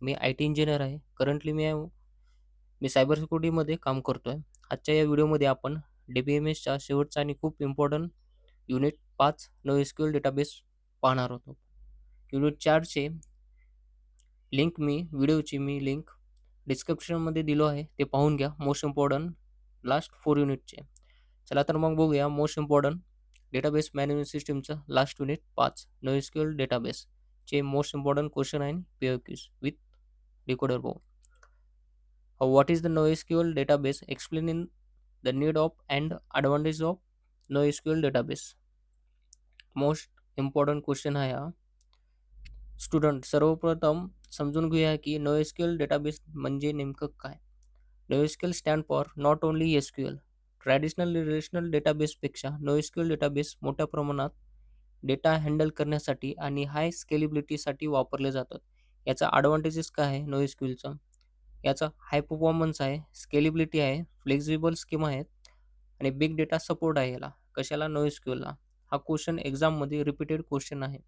Me IT engineer आहे. Currently मी cyber सिक्युरिटीमध्ये काम करतोय. आजच्या या व्हिडिओमध्ये आपण DBMSच्या शेवटचा आणि खूप इम्पोर्टंट युनिट 5 NoSQL डेटाबेस पाहणार आहोत. युनिट 4चे व्हिडिओची लिंक डिस्क्रिप्शनमध्ये दिलो आहे. ते पाहून घ्या. मोस्ट इम्पोर्टंट लास्ट 4 युनिटचे. चला तर मग बघूया मोस्ट इम्पोर्टंट डेटाबेस मॅनेजमेंट सिस्टमचं लास्ट युनिट 5 NoSQL डेटाबेसचे मोस्ट इम्पोर्टंट क्वेश्चन आणि POQs विथ डिकोडर बो. What is the NoSQL database? Explaining the need of and advantage of NoSQL database. Most important question आहे हा. स्टुडंट सर्वप्रथम समजून घेऊया की NoSQL डेटाबेस म्हणजे नेमकं काय. NoSQL stand for not only SQL. Traditional relational डेटाबेसपेक्षा NoSQL डेटाबेस मोठ्या प्रमाणात डेटा हँडल करण्यासाठी आणि हाय स्केलेबिलिटीसाठी वापरले जातात. याचा ॲडव्हांटेजेस काय आहे NoSQLचा? याचा हाय परफॉर्मन्स आहे, स्केलेबिलिटी आहे, फ्लेक्सिबल स्कीमा आहेत आणि बिग डेटा सपोर्ट आहे याला. कशाला? NoSQLला. हा क्वेश्चन एक्झाममध्ये रिपीटेड क्वेश्चन आहे.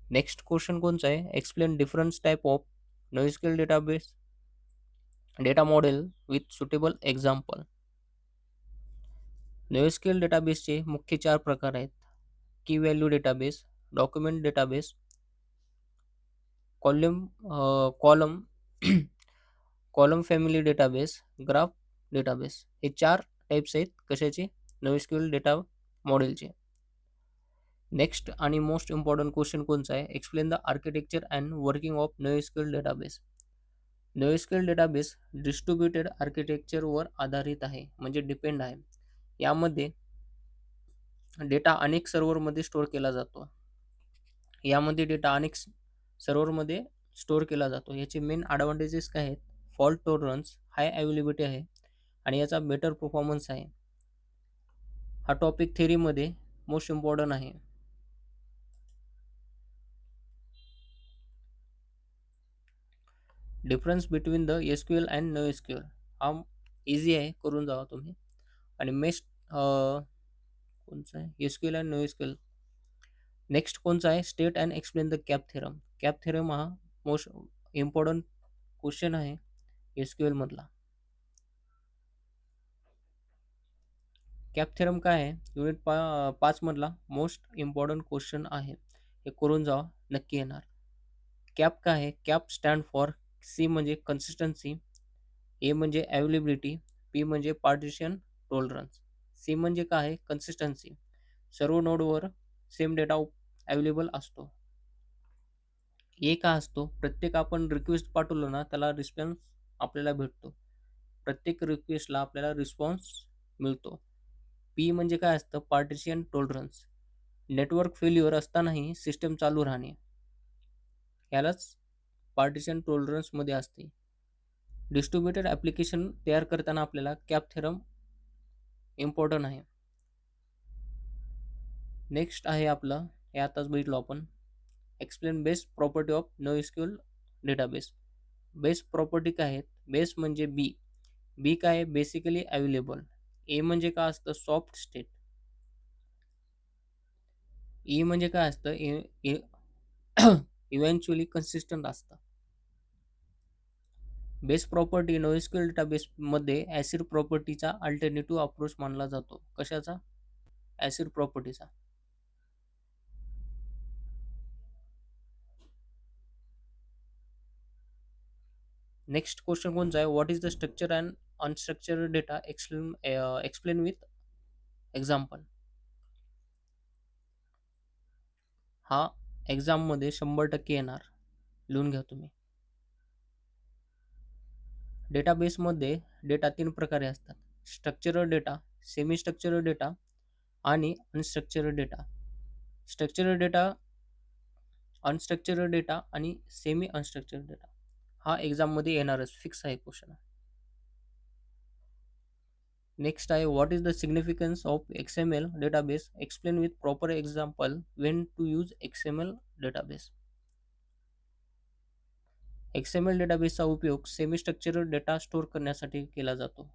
नेक्स्ट क्वेश्चन कोणचा आहे? Explain difference type of NoSQL database data model with suitable example. NoSQL डेटाबेसचे मुख्य 4 प्रकार आहेत. की value database, document database, column column column family database, graph database. हे 4 टाइप्स आहेत कशाचे? NoSQL डेटा मॉडेलचे. नेक्स्ट आणि मोस्ट इम्पॉर्टंट क्वेश्चन कोणचा आहे? Explain the architecture and working of NoSQL database. NoSQL database distributed आर्किटेक्चरवर आधारित आहे, म्हणजे डिपेंड आहे. यामध्ये डेटा अनेक सर्व्हरमध्ये स्टोअर केला जातो. सर्व्हरमध्ये स्टोअर केला जातो. याचे मेन ॲडव्हांटेजेस काय आहेत? फॉल्ट टॉलरन्स, हाय अवेलेबिलिटी आहे आणि याचा बेटर परफॉर्मन्स आहे. हा टॉपिक थेअरीमध्ये मोस्ट इम्पॉर्टंट आहे. Difference between the SQL and NoSQL. हा इझी आहे, करून जावा तुम्ही. आणि कोणचा आहे? SQL and NoSQL. नेक्स्ट कोणचा आहे? State and explain the cap theorem. Cap theorem हा मोस्ट इम्पॉर्टंट क्वेश्चन आहे SQL मधला. कॅप थेरम काय आहे? युनिट 5 मधला मोस्ट इम्पॉर्टंट क्वेश्चन आहे. हे करून जावा, नक्की येणार. कॅप काय आहे? कॅप स्टँड फॉर C म्हणजे कन्सिस्टन्सी, ए म्हणजे अवेलेबिलिटी, पी म्हणजे पार्टिशन टॉलरन्स. सी म्हणजे काय आहे? कन्सिस्टन्सी. सर्व नोडवर सेम डेटा अवेलेबल असतो. ए का असतो? प्रत्येक आपण रिक्वेस्ट पाठवलो ना, त्याला रिस्पॉन्स आपल्याला भेटतो. प्रत्येक रिक्वेस्टला आपल्याला रिस्पॉन्स मिळतो. पी म्हणजे काय असतं? Partition tolerance. नेटवर्क फेल्युअर असतानाही सिस्टम चालू राहणे, यालाच पार्टिशन टॉलरन्समध्ये असते. डिस्ट्रीब्युटेड ॲप्लिकेशन तयार करताना आपल्याला कॅप थेरम इम्पॉर्टंट आहे. नेक्स्ट आहे आपलं, हे आताच बघितलो आपण, explain best property of NoSQL database. Best property काय आहेत? बेस म्हणजे बी. बी काय आहे? Basically available. ए म्हणजे काय असतं? Soft state. ई म्हणजे काय असतं? इव्हेंच्युअली कन्सिस्टंट असतं. बेस्ट प्रॉपर्टी NoSQL डेटाबेसमध्ये ॲसिड प्रॉपर्टीचा अल्टरनेटिव्ह अप्रोच मानला जातो. कशाचा? ॲसिड प्रॉपर्टीचा. नेक्स्ट क्वेश्चन कोणचा आहे? What is the structure and unstructured data explain with example. हा एक्झाममध्ये 100% येणार, लिहून घ्या तुम्ही. डेटाबेसमध्ये डेटा 3 प्रकारे असतात: structured data, semi structured data आणि unstructured data. Structured data, unstructured data आणि सेमी अनस्ट्रक्चरड डेटा. हा एक्झाममध्ये येणारच, फिक्स आहे क्वेश्चन. नेक्स्ट आहे what is the significance of XML database explain with proper example when to use XML database. XML डेटाबेसचा उपयोग semi structured data store करण्यासाठी केला जातो.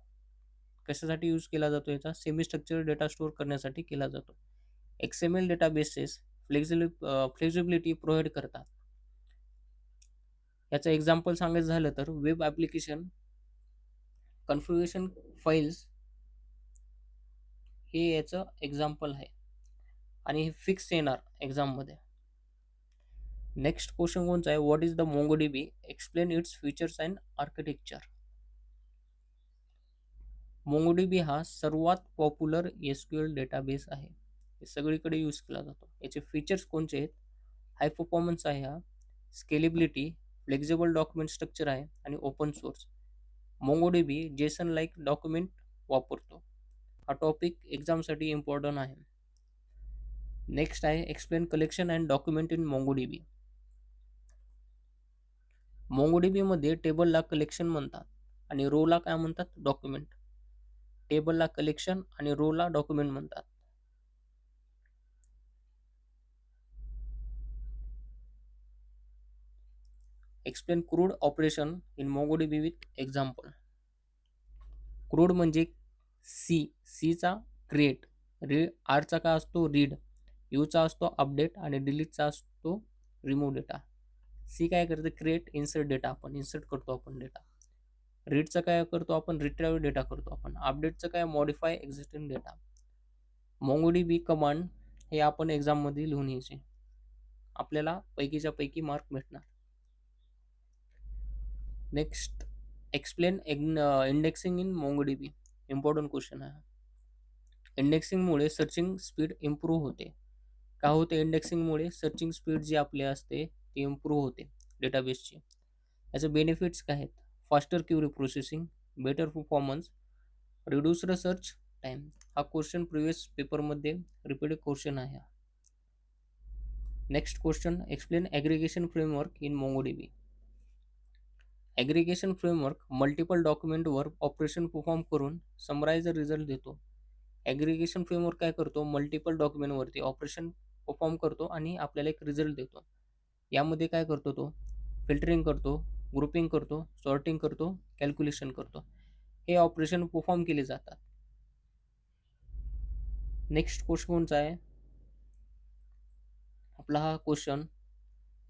कशासाठी यूज केला जातो? याचा सेमी स्ट्रक्चरड डेटा स्टोअर करण्यासाठी केला जातो. XML डेटाबेसेस फ्लेक्झिबिलिटी प्रोव्हाइड करतात. याचं एक्झाम्पल सांगायचं झालं तर वेब ॲप्लिकेशन कन्फिग्युरेशन फाईल्स हे याचं एक्झाम्पल आहे आणि हे फिक्स येणार एक्झाममध्ये. नेक्स्ट क्वेश्चन कोणचा आहे, what is the MongoDB, explain its features and architecture. MongoDB हा सर्वात पॉप्युलर SQL डेटाबेस आहे, हे सगळीकडे यूज केला जातो. याचे फीचर्स कोणते आहेत, हाय परफॉर्मन्स आहे हा, स्केलेबिलिटी, फ्लेक्झिबल डॉक्युमेंट स्ट्रक्चर आहे आणि open source. MongoDB Jason like document वापरतो. हा टॉपिक एक्झामसाठी इम्पॉर्टंट आहे. नेक्स्ट आहे explain collection and document in MongoDB. MongoDB मध्ये टेबलला कलेक्शन म्हणतात आणि रोला काय म्हणतात, डॉक्युमेंट. टेबलला कलेक्शन आणि रोला डॉक्युमेंट म्हणतात. Explain crude operation in MongoDB with example. Crude म्हणजे सीचा क्रिएट, आरचा काय असतो रीड, यूचा असतो अपडेट आणि डिलीटचा असतो रिमूव्ह डेटा. सी काय करते, क्रिएट इन्सर्ट डेटा, आपण इन्सर्ट करतो आपण डेटा. रीडचं काय करतो आपण, रिट्राईव्ह डेटा करतो आपण. अपडेटचं काय, modify existing data. MongoDB command हे आपण एक्झाममध्ये लिहून यायचे, आपल्याला पैकीच्या पैकी मार्क भेटणार. Next explain indexing in MongoDB. Important question आहे. इंडेक्सिंगमुळे सर्चिंग स्पीड इम्प्रूव्ह होते. का होते, इंडेक्सिंगमुळे सर्चिंग स्पीड जी आपली असते ती इम्प्रूव्ह होते डेटाबेसची. याचे बेनिफिट्स काय आहेत, faster query processing, better performance, reduce search time. हा क्वेश्चन प्रिव्हियस पेपरमध्ये रिपीटेड क्वेश्चन आहे. Next question, explain aggregation framework in MongoDB. Aggregation framework multiple डॉक्युमेंटवर ऑपरेशन परफॉर्म करून समराइज रिझल्ट देतो. ॲग्रिगेशन फ्रेमवर्क काय करतो, मल्टिपल डॉक्युमेंटवरती ऑपरेशन परफॉर्म करतो आणि आपल्याला एक रिझल्ट देतो. यामध्ये काय करतो, तो फिल्टरिंग करतो, ग्रुपिंग करतो, सॉर्टिंग करतो, कॅल्क्युलेशन करतो. हे ऑपरेशन परफॉर्म केले जातात. नेक्स्ट क्वेश्चन कोणचा आहे आपला हा question,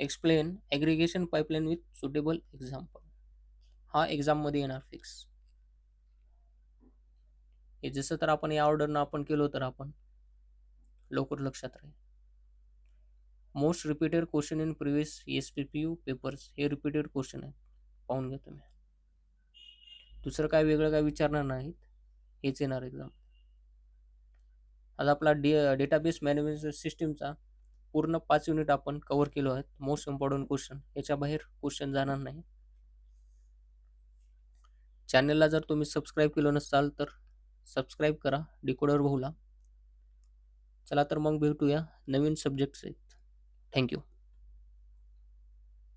explain aggregation pipeline with suitable example. हा एक्झाममध्ये येणार फिक्स. हे जसं तर आपण या ऑर्डरनं आपण केलो तर आपण लवकर लक्षात राहील. Most repeated question in previous SPPU papers, हे रिपीटेड क्वेश्चन आहेत, पाहून घ्या तुम्ही. दुसरं काय वेगळं काय विचारणार नाहीत, हेच येणार एक्झाम. आज आपला डेटाबेस मॅनेजमेंट सिस्टीमचा पूर्ण 5 युनिट आपण कव्हर केलो आहेत. मोस्ट इम्पॉर्टंट क्वेश्चन, याच्या बाहेर क्वेश्चन जाणार नाही. चॅनलला जर तुम्ही सबस्क्राईब केलं नसाल तर सबस्क्राईब करा डिकोडर भाऊला. चला तर मग भेटूया नवीन सब्जेक्ट्स आहेत. थँक्यू.